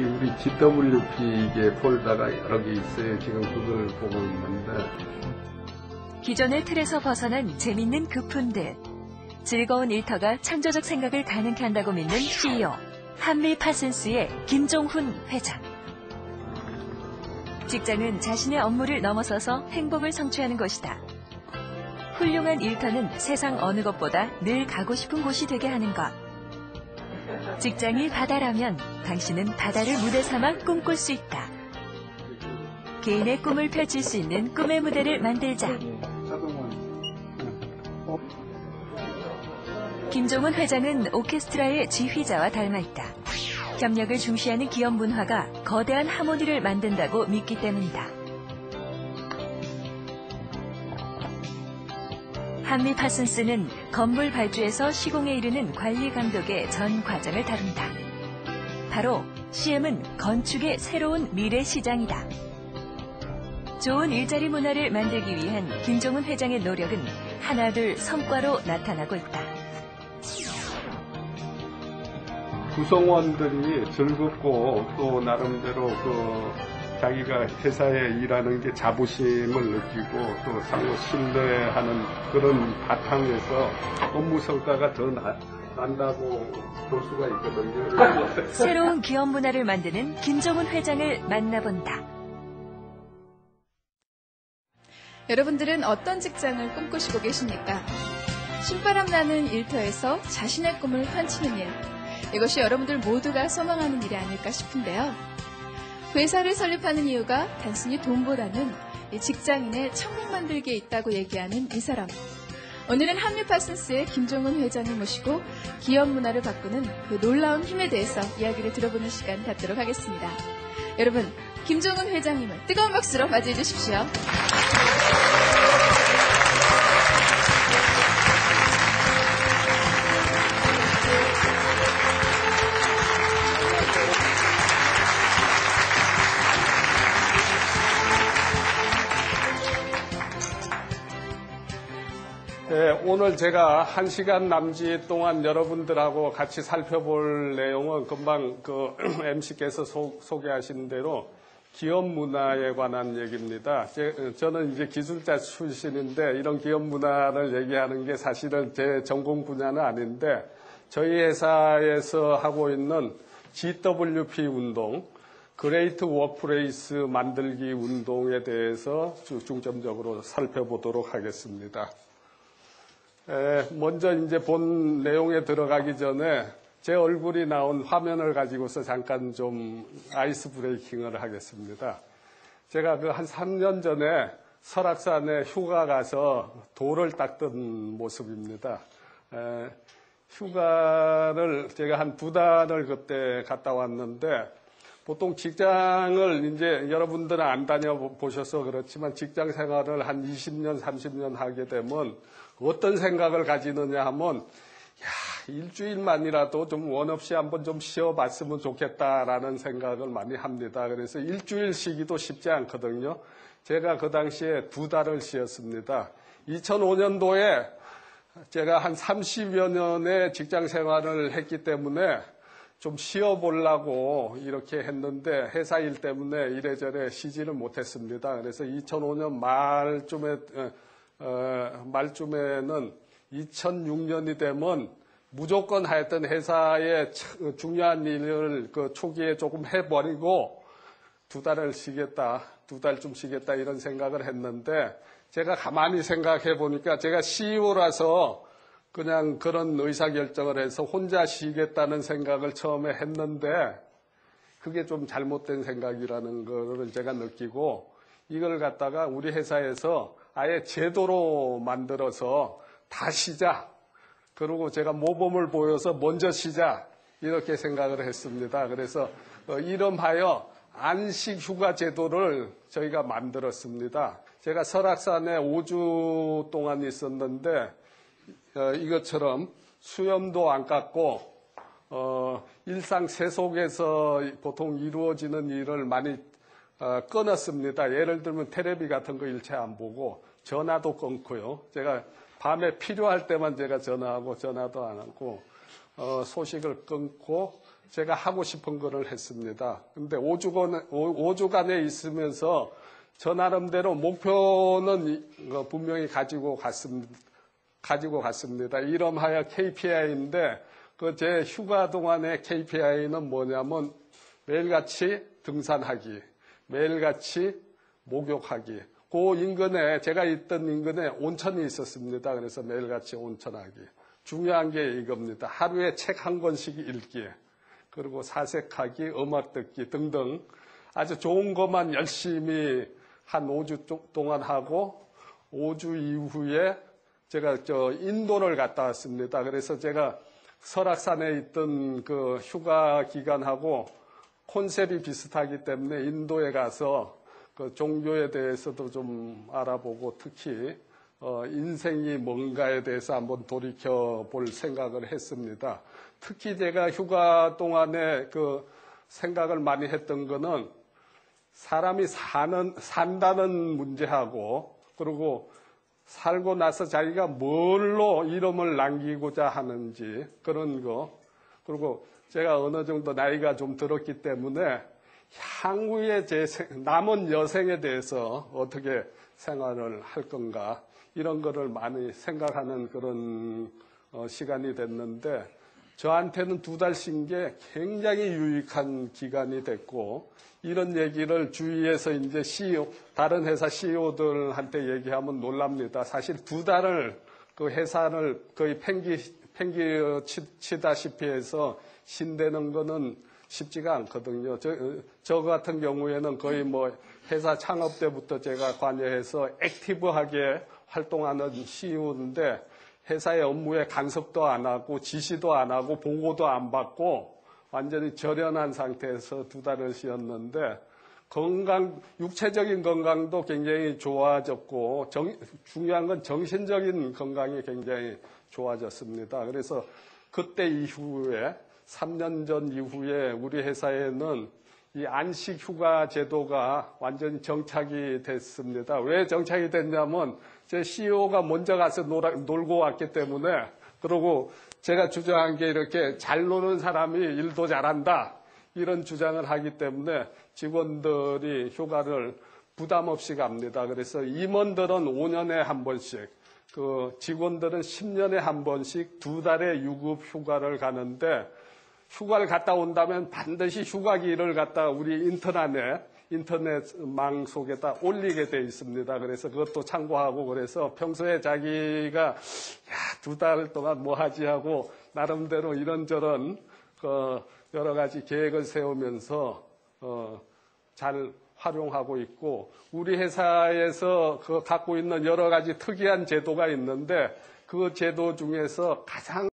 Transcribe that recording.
우리 GWP 이게 폴더가 여러 개 있어요. 지금 그걸 보고 있는데. 기존의 틀에서 벗어난 재밌는 교훈들. 즐거운 일터가 창조적 생각을 가능케 한다고 믿는 CEO. 한미 파슨스의 김종훈 회장. 직장은 자신의 업무를 넘어서서 행복을 성취하는 곳이다. 훌륭한 일터는 세상 어느 것보다 늘 가고 싶은 곳이 되게 하는 것. 직장이 바다라면 당신은 바다를 무대 삼아 꿈꿀 수 있다. 개인의 꿈을 펼칠 수 있는 꿈의 무대를 만들자. 김종훈 회장은 오케스트라의 지휘자와 닮아있다. 협력을 중시하는 기업 문화가 거대한 하모니를 만든다고 믿기 때문이다. 한미 파슨스는 건물 발주에서 시공에 이르는 관리 감독의 전 과정을 다룬다. 바로 CM은 건축의 새로운 미래 시장이다. 좋은 일자리 문화를 만들기 위한 김종훈 회장의 노력은 하나둘 성과로 나타나고 있다. 구성원들이 즐겁고 또 나름대로 자기가 회사에 일하는 게 자부심을 느끼고 또 상호 신뢰하는 그런 바탕에서 업무 성과가 더 난다고 볼 수가 있거든요. 새로운 기업 문화를 만드는 김종훈 회장을 만나본다. 여러분들은 어떤 직장을 꿈꾸시고 계십니까? 신바람 나는 일터에서 자신의 꿈을 펼치는 일. 이것이 여러분들 모두가 소망하는 일이 아닐까 싶은데요. 회사를 설립하는 이유가 단순히 돈보다는 직장인의 천국 만들기에 있다고 얘기하는 이 사람. 오늘은 한미 파슨스의 김종훈 회장을 모시고 기업 문화를 바꾸는 그 놀라운 힘에 대해서 이야기를 들어보는 시간 갖도록 하겠습니다. 여러분, 김종훈 회장님을 뜨거운 박수로 맞이해 주십시오. 네, 오늘 제가 1시간 남짓 동안 여러분들하고 같이 살펴볼 내용은 금방 MC께서 소개하신 대로 기업 문화에 관한 얘기입니다. 저는 이제 기술자 출신인데 이런 기업 문화를 얘기하는 게 사실은 제 전공 분야는 아닌데 저희 회사에서 하고 있는 GWP 운동, 그레이트 워크플레이스 만들기 운동에 대해서 중점적으로 살펴보도록 하겠습니다. 먼저 이제 본 내용에 들어가기 전에 제 얼굴이 나온 화면을 가지고서 잠깐 좀 아이스 브레이킹을 하겠습니다. 제가 한 3년 전에 설악산에 휴가 가서 돌을 닦던 모습입니다. 휴가를 제가 한 2달을 그때 갔다 왔는데 보통 직장을 이제 여러분들은 안 다녀보셔서 그렇지만 직장 생활을 한 20년, 30년 하게 되면 어떤 생각을 가지느냐 하면 일주일만이라도 좀 원 없이 한번 좀 쉬어봤으면 좋겠다라는 생각을 많이 합니다. 그래서 일주일 쉬기도 쉽지 않거든요. 제가 그 당시에 2달을 쉬었습니다. 2005년도에 제가 한 30여 년의 직장 생활을 했기 때문에 좀 쉬어보려고 이렇게 했는데 회사 일 때문에 이래저래 쉬지를 못했습니다. 그래서 2005년 말쯤에는 2006년이 되면 무조건 하여튼 회사의 중요한 일을 초기에 조금 해버리고 2달을 쉬겠다, 2달쯤 쉬겠다 이런 생각을 했는데 제가 가만히 생각해 보니까 제가 CEO라서 그냥 그런 의사결정을 해서 혼자 쉬겠다는 생각을 처음에 했는데 그게 좀 잘못된 생각이라는 거를 제가 느끼고 이걸 갖다가 우리 회사에서 아예 제도로 만들어서 다 쉬자. 그리고 제가 모범을 보여서 먼저 쉬자. 이렇게 생각을 했습니다. 그래서 이름하여 안식휴가 제도를 저희가 만들었습니다. 제가 설악산에 5주 동안 있었는데 이것처럼 수염도 안 깎고 일상 세속에서 보통 이루어지는 일을 많이 끊었습니다. 예를 들면 텔레비 같은 거 일체 안 보고 전화도 끊고요. 제가 밤에 필요할 때만 제가 전화하고 전화도 안 하고 소식을 끊고 제가 하고 싶은 거를 했습니다. 근데 5주간에 있으면서 저 나름대로 목표는 분명히 가지고 갔습니다. 이름하여 KPI인데 그 제 휴가 동안의 KPI는 뭐냐면 매일같이 등산하기, 매일같이 목욕하기. 그 인근에 제가 있던 인근에 온천이 있었습니다. 그래서 매일같이 온천하기. 중요한 게 이겁니다. 하루에 책 한 권씩 읽기, 그리고 사색하기, 음악 듣기 등등 아주 좋은 것만 열심히 한 5주 동안 하고 5주 이후에 제가 인도를 갔다 왔습니다. 그래서 제가 설악산에 있던 그 휴가 기간하고 콘셉트이 비슷하기 때문에 인도에 가서 그 종교에 대해서도 좀 알아보고 특히 인생이 뭔가에 대해서 한번 돌이켜 볼 생각을 했습니다. 특히 제가 휴가 동안에 그 생각을 많이 했던 거는 사람이 산다는 문제하고 그리고 살고 나서 자기가 뭘로 이름을 남기고자 하는지 그런 거, 그리고 제가 어느 정도 나이가 좀 들었기 때문에 향후에 제 남은 여생에 대해서 어떻게 생활을 할 건가 이런 거를 많이 생각하는 그런 시간이 됐는데 저한테는 2달 쉰 게 굉장히 유익한 기간이 됐고 이런 얘기를 주위에서 이제 CEO, 다른 회사 CEO들한테 얘기하면 놀랍니다. 사실 2달을 그 회사를 거의 팽기치다시피 해서 쉰다는 거는 쉽지가 않거든요. 저 같은 경우에는 거의 뭐 회사 창업 때부터 제가 관여해서 액티브하게 활동하는 CEO인데 회사의 업무에 간섭도 안 하고 지시도 안 하고 보고도 안 받고 완전히 절연한 상태에서 2달을 쉬었는데 육체적인 건강도 굉장히 좋아졌고 중요한 건 정신적인 건강이 굉장히 좋아졌습니다. 그래서 그때 이후에 3년 전 이후에 우리 회사에는 이 안식 휴가 제도가 완전히 정착이 됐습니다. 왜 정착이 됐냐면 제 CEO가 먼저 가서 놀고 왔기 때문에 그리고 제가 주장한 게 이렇게 잘 노는 사람이 일도 잘한다 이런 주장을 하기 때문에 직원들이 휴가를 부담 없이 갑니다. 그래서 임원들은 5년에 한 번씩 그 직원들은 10년에 한 번씩 2달의 유급 휴가를 가는데 휴가를 갔다 온다면 반드시 휴가기를 갖다 우리 인터넷망 속에다 올리게 돼 있습니다. 그래서 그것도 참고하고 그래서 평소에 자기가 2달 동안 뭐 하지 하고 나름대로 이런저런 여러 가지 계획을 세우면서 잘 활용하고 있고 우리 회사에서 갖고 있는 여러 가지 특이한 제도가 있는데 그 제도 중에서 가장